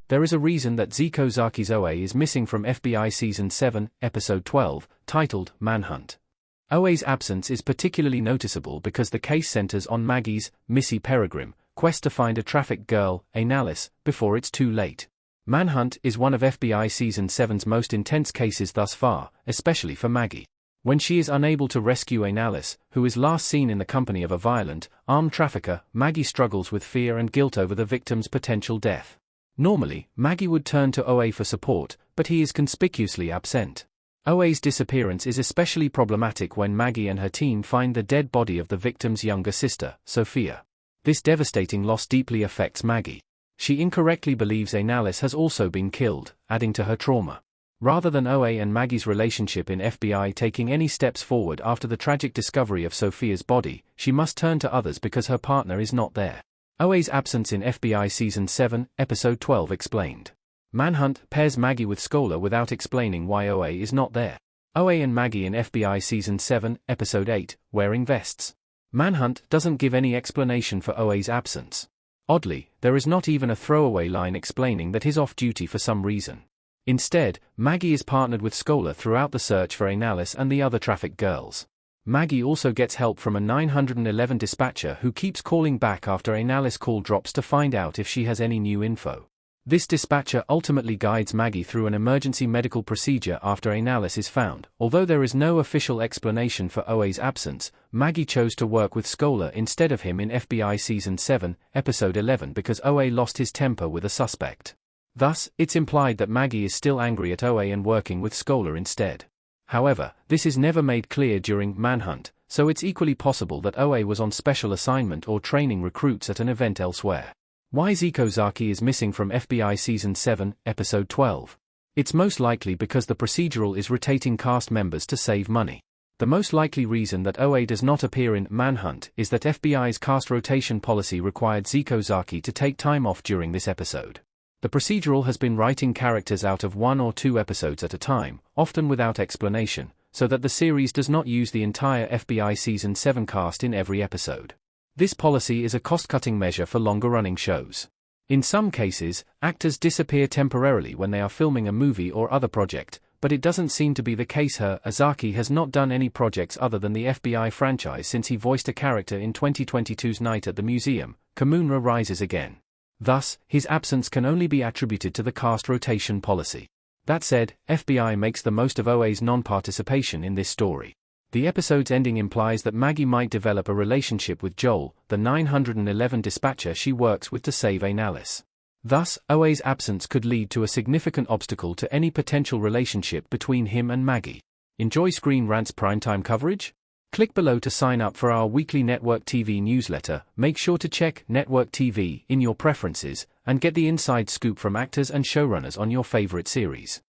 There is a reason that Zeeko Zaki's OA is missing from FBI Season 7, Episode 12, titled Manhunt. OA's absence is particularly noticeable because the case centers on Maggie's, Missy Peregrine, quest to find a trafficked girl, Analis, before it's too late. Manhunt is one of FBI Season 7's most intense cases thus far, especially for Maggie. When she is unable to rescue Analis, who is last seen in the company of a violent, armed trafficker, Maggie struggles with fear and guilt over the victim's potential death. Normally, Maggie would turn to OA for support, but he is conspicuously absent. OA's disappearance is especially problematic when Maggie and her team find the dead body of the victim's younger sister, Sophia. This devastating loss deeply affects Maggie. She incorrectly believes Analis has also been killed, adding to her trauma. Rather than OA and Maggie's relationship in FBI taking any steps forward after the tragic discovery of Sophia's body, she must turn to others because her partner is not there. OA's absence in FBI Season 7, Episode 12 explained. Manhunt pairs Maggie with Scholar without explaining why OA is not there. OA and Maggie in FBI Season 7, Episode 8, wearing vests. Manhunt doesn't give any explanation for OA's absence. Oddly, there is not even a throwaway line explaining that he's off duty for some reason. Instead, Maggie is partnered with Scholar throughout the search for Analis and the other trafficked girls. Maggie also gets help from a 911 dispatcher who keeps calling back after Analis' call drops to find out if she has any new info. This dispatcher ultimately guides Maggie through an emergency medical procedure after Analis is found. Although there is no official explanation for OA's absence, Maggie chose to work with Scholar instead of him in FBI Season 7, Episode 11 because OA lost his temper with a suspect. Thus, it's implied that Maggie is still angry at OA and working with Scholar instead. However, this is never made clear during Manhunt, so it's equally possible that OA was on special assignment or training recruits at an event elsewhere. Why Zeeko Zaki is missing from FBI Season 7, Episode 12? It's most likely because the procedural is rotating cast members to save money. The most likely reason that OA does not appear in Manhunt is that FBI's cast rotation policy required Zeeko Zaki to take time off during this episode. The procedural has been writing characters out of 1 or 2 episodes at a time, often without explanation, so that the series does not use the entire FBI Season 7 cast in every episode. This policy is a cost-cutting measure for longer-running shows. In some cases, actors disappear temporarily when they are filming a movie or other project, but it doesn't seem to be the case here. Zaki has not done any projects other than the FBI franchise since he voiced a character in 2022's Night at the Museum, Kamunra Rises Again. Thus, his absence can only be attributed to the cast rotation policy. That said, FBI makes the most of OA's non-participation in this story. The episode's ending implies that Maggie might develop a relationship with Joel, the 911 dispatcher she works with to save Analis. Thus, OA's absence could lead to a significant obstacle to any potential relationship between him and Maggie. Enjoy Screen Rant's primetime coverage? Click below to sign up for our weekly Network TV newsletter. Make sure to check Network TV in your preferences and get the inside scoop from actors and showrunners on your favorite series.